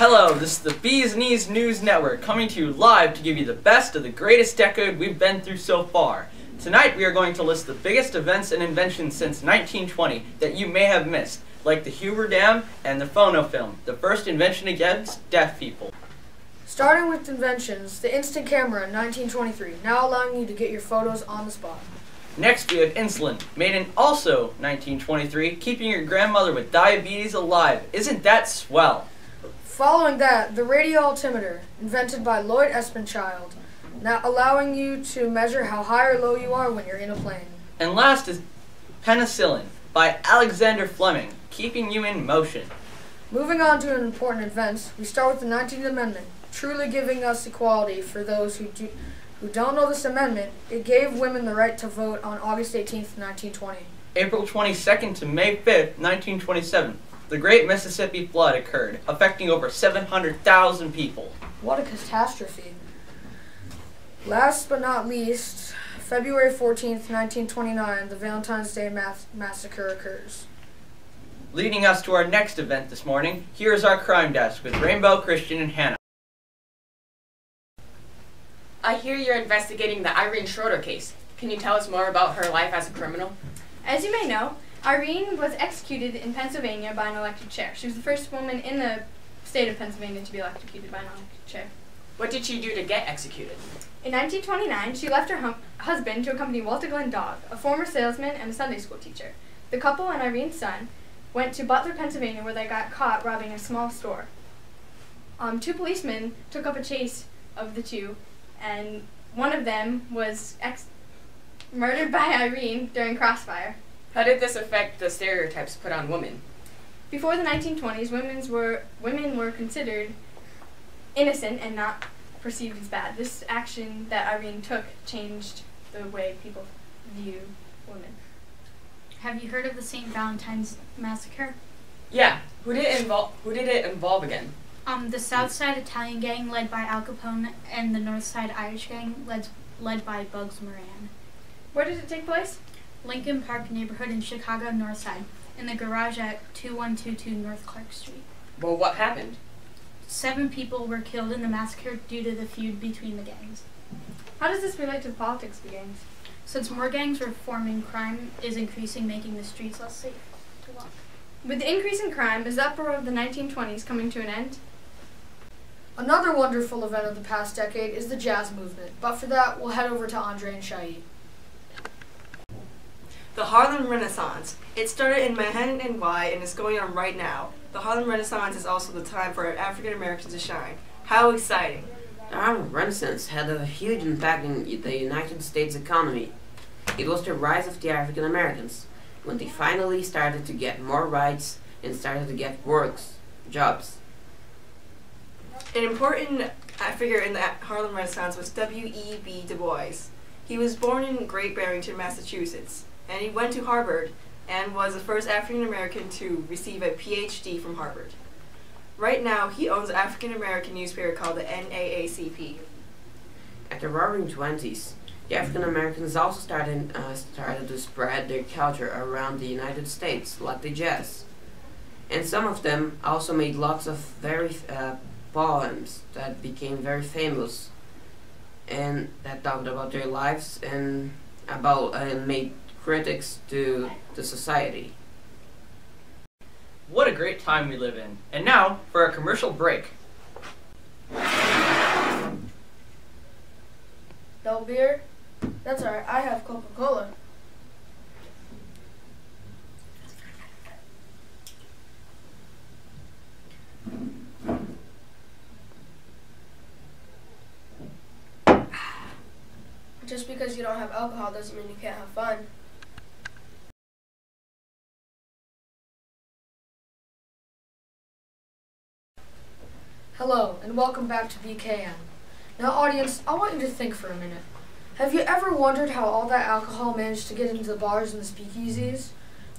Hello, this is the Bees Knees News Network coming to you live to give you the best of the greatest decade we've been through so far. Tonight we are going to list the biggest events and inventions since 1920 that you may have missed, like the Hoover Dam and the phonofilm, the first invention against deaf people. Starting with inventions, the instant camera in 1923, now allowing you to get your photos on the spot. Next we have insulin, made in also 1923, keeping your grandmother with diabetes alive. Isn't that swell? Following that, the radio altimeter, invented by Lloyd Espenchild, now allowing you to measure how high or low you are when you're in a plane. And last is penicillin, by Alexander Fleming, keeping you in motion. Moving on to an important event, we start with the 19th Amendment, truly giving us equality for those who don't know this amendment. It gave women the right to vote on August 18th, 1920. April 22nd to May 5th, 1927. The Great Mississippi Flood occurred, affecting over 700,000 people. What a catastrophe. Last but not least, February 14th, 1929, the Valentine's Day Massacre occurs. Leading us to our next event this morning, here is our crime desk with Rainbow, Christian, and Hannah. I hear you're investigating the Irene Schroeder case. Can you tell us more about her life as a criminal? As you may know, Irene was executed in Pennsylvania by an electric chair. She was the first woman in the state of Pennsylvania to be electrocuted by an electric chair. What did she do to get executed? In 1929, she left her husband to accompany Walter Glenn Dogg, a former salesman and a Sunday school teacher. The couple and Irene's son went to Butler, Pennsylvania, where they got caught robbing a small store. Two policemen took up a chase of the two, and one of them was murdered by Irene during crossfire. How did this affect the stereotypes put on women? Before the 1920s, women were considered innocent and not perceived as bad. This action that Irene took changed the way people view women. Have you heard of the St. Valentine's Massacre? Yeah. Who did it involve again? The South Side Italian gang led by Al Capone and the North Side Irish gang led by Bugs Moran. Where did it take place? Lincoln Park neighborhood in Chicago North Side, in the garage at 2122 North Clark Street. Well, what happened? 7 people were killed in the massacre due to the feud between the gangs. How does this relate to the politics of the gangs? Since more gangs were forming, crime is increasing, making the streets less safe to walk. With the increase in crime, is the uproar of the 1920s coming to an end? Another wonderful event of the past decade is the jazz movement, but for that, we'll head over to Andre and Shai. The Harlem Renaissance. It started in Manhattan, NY, and is going on right now. The Harlem Renaissance is also the time for African Americans to shine. How exciting! The Harlem Renaissance had a huge impact in the United States economy. It was the rise of the African Americans, when they finally started to get more rights and started to get jobs. An important figure in the Harlem Renaissance was W.E.B. Du Bois. He was born in Great Barrington, Massachusetts, and he went to Harvard and was the first African American to receive a PhD from Harvard. Right now, he owns an African American newspaper called the NAACP. At the Roaring Twenties, the African Americans also started to spread their culture around the United States, like the jazz. And some of them also made lots of very poems that became very famous, and that talked about their lives and made critics to the society. What a great time we live in. And now, for our commercial break. No beer? That's alright, I have Coca-Cola. Just because you don't have alcohol doesn't mean you can't have fun. Hello, and welcome back to BKM. Now audience, I want you to think for a minute. Have you ever wondered how all that alcohol managed to get into the bars and the speakeasies?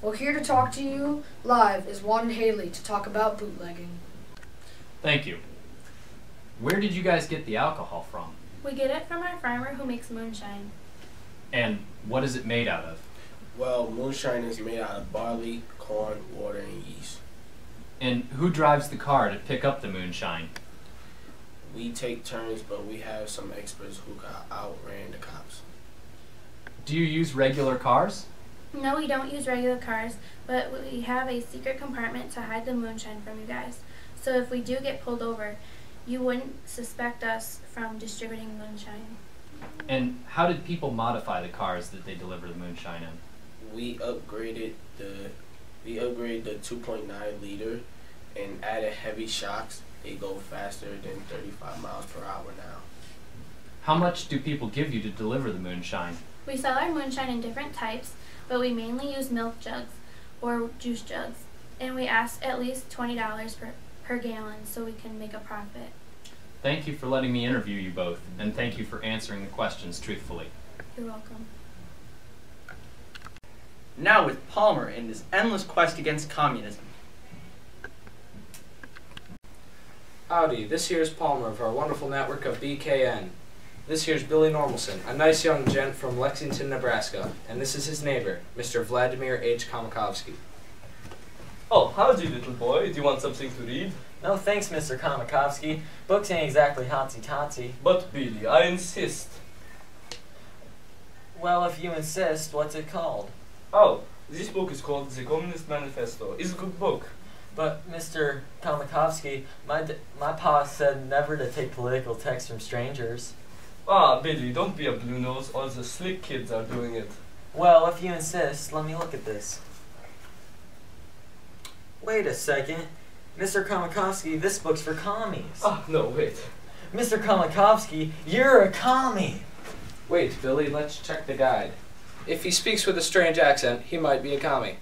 Well, here to talk to you live is Juan and Haley to talk about bootlegging. Thank you. Where did you guys get the alcohol from? We get it from our farmer who makes moonshine. And what is it made out of? Well, moonshine is made out of barley, corn, water, and yeast. And who drives the car to pick up the moonshine? We take turns, but we have some experts who outran the cops. Do you use regular cars? No, we don't use regular cars, but we have a secret compartment to hide the moonshine from you guys. So if we do get pulled over, you wouldn't suspect us from distributing moonshine. And how did people modify the cars that they deliver the moonshine in? We upgraded the 2.9 liter and added heavy shocks. They go faster than 35 miles per hour now. How much do people give you to deliver the moonshine? We sell our moonshine in different types, but we mainly use milk jugs or juice jugs, and we ask at least $20 per gallon so we can make a profit. Thank you for letting me interview you both, and thank you for answering the questions truthfully. You're welcome. Now with Palmer in his endless quest against communism. Howdy, this here's Palmer of our wonderful network of BKN. This here's Billy Normalson, a nice young gent from Lexington, Nebraska, and this is his neighbor, Mr. Vladimir H. Kamakovsky. Oh, howdy, little boy. Do you want something to read? No thanks, Mr. Kamakovsky. Books ain't exactly hotsy-totsy. But, Billy, I insist. Well, if you insist, what's it called? Oh, this book is called The Communist Manifesto. It's a good book. But, Mr. Kamakovsky, my pa said never to take political texts from strangers. Ah, Billy, don't be a blue nose. All the slick kids are doing it. Well, if you insist, let me look at this. Wait a second. Mr. Kamakovsky, this book's for commies. Ah, no, wait. Mr. Kamakovsky, you're a commie! Wait, Billy, let's check the guide. If he speaks with a strange accent, he might be a commie.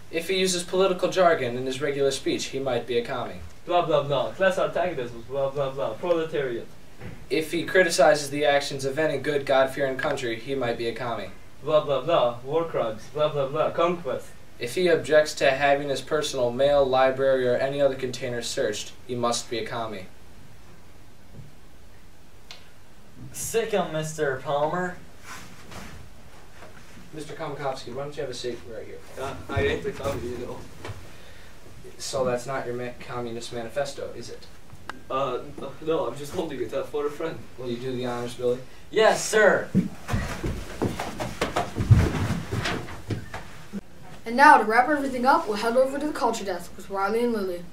If he uses political jargon in his regular speech, he might be a commie. Blah, blah, blah. Class antagonism. Blah, blah, blah. Proletariat. If he criticizes the actions of any good, God-fearing country, he might be a commie. Blah, blah, blah. War crimes. Blah, blah, blah. Conquest. If he objects to having his personal mail, library, or any other container searched, he must be a commie. Sick 'em, Mr. Palmer. Mr. Kamakovsky, why don't you have a seat right here? I ain't a commie, you know. So that's not your Communist Manifesto, is it? No, I'm just holding it for a friend. Will you do the honors, Billy? Yes, sir. And now, to wrap everything up, we'll head over to the culture desk with Riley and Lily.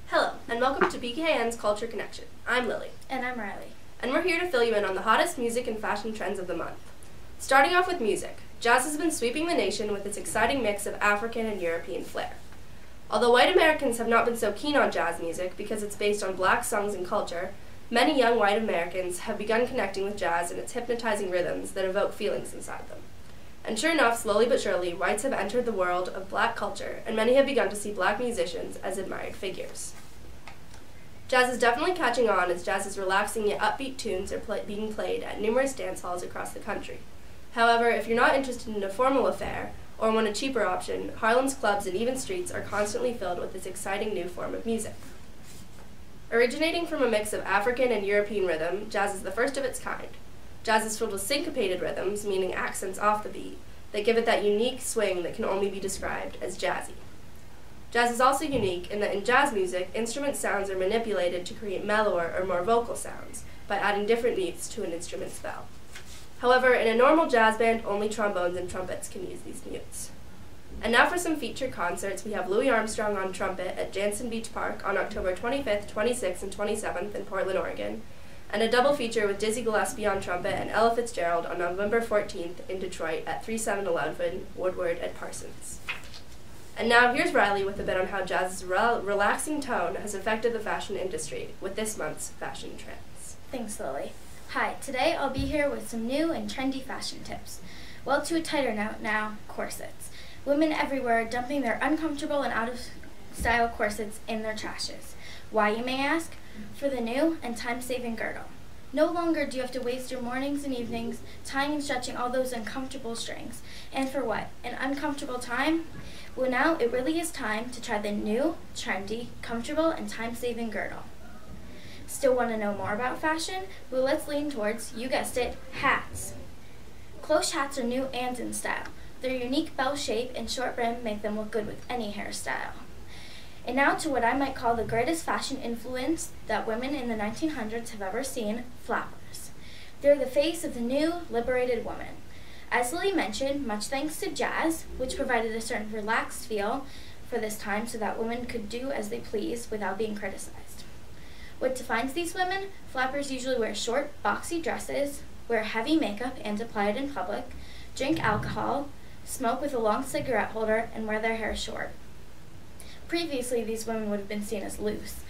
Hello, and welcome to BKN's Culture Connection. I'm Lily. And I'm Riley. And we're here to fill you in on the hottest music and fashion trends of the month. Starting off with music, jazz has been sweeping the nation with its exciting mix of African and European flair. Although white Americans have not been so keen on jazz music because it's based on black songs and culture, many young white Americans have begun connecting with jazz and its hypnotizing rhythms that evoke feelings inside them. And sure enough, slowly but surely, whites have entered the world of black culture, and many have begun to see black musicians as admired figures. Jazz is definitely catching on as jazz's relaxing yet upbeat tunes are being played at numerous dance halls across the country. However, if you're not interested in a formal affair, or want a cheaper option, Harlem's clubs and even streets are constantly filled with this exciting new form of music. Originating from a mix of African and European rhythm, jazz is the first of its kind. Jazz is filled with syncopated rhythms, meaning accents off the beat, that give it that unique swing that can only be described as jazzy. Jazz is also unique in that in jazz music, instrument sounds are manipulated to create mellower or more vocal sounds by adding different beats to an instrument's bell. However, in a normal jazz band, only trombones and trumpets can use these mutes. And now for some featured concerts, we have Louis Armstrong on trumpet at Jansen Beach Park on October 25th, 26th, and 27th in Portland, Oregon, and a double feature with Dizzy Gillespie on trumpet and Ella Fitzgerald on November 14th in Detroit at 3711 Woodward at Parsons. And now here's Riley with a bit on how jazz's relaxing tone has affected the fashion industry with this month's fashion trends. Thanks, Lily. Hi, today I'll be here with some new and trendy fashion tips. Well, to a tighter note now, corsets. Women everywhere are dumping their uncomfortable and out-of-style corsets in their trashes. Why, you may ask? For the new and time-saving girdle. No longer do you have to waste your mornings and evenings tying and stretching all those uncomfortable strings. And for what? An uncomfortable time? Well, now it really is time to try the new, trendy, comfortable, and time-saving girdle. Still want to know more about fashion? Well, let's lean towards, you guessed it, hats. Cloche hats are new and in style. Their unique bell shape and short brim make them look good with any hairstyle. And now to what I might call the greatest fashion influence that women in the 1900s have ever seen, flappers. They're the face of the new, liberated woman. As Lily mentioned, much thanks to jazz, which provided a certain relaxed feel for this time so that women could do as they please without being criticized. What defines these women? Flappers usually wear short, boxy dresses, wear heavy makeup and apply it in public, drink alcohol, smoke with a long cigarette holder, and wear their hair short. Previously, these women would have been seen as loose,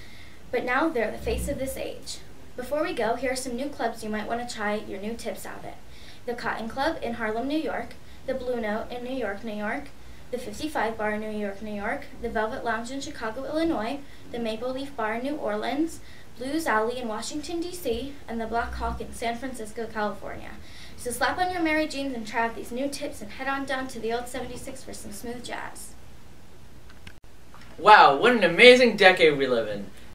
but now they're the face of this age. Before we go, here are some new clubs you might want to try your new tips out at. The Cotton Club in Harlem, New York, the Blue Note in New York, New York, the 55 Bar in New York, New York, the Velvet Lounge in Chicago, Illinois, the Maple Leaf Bar in New Orleans, Blues Alley in Washington, D.C., and the Black Hawk in San Francisco, California. So slap on your Mary Jeans and try out these new tips and head on down to the old 76 for some smooth jazz. Wow, what an amazing decade we live in.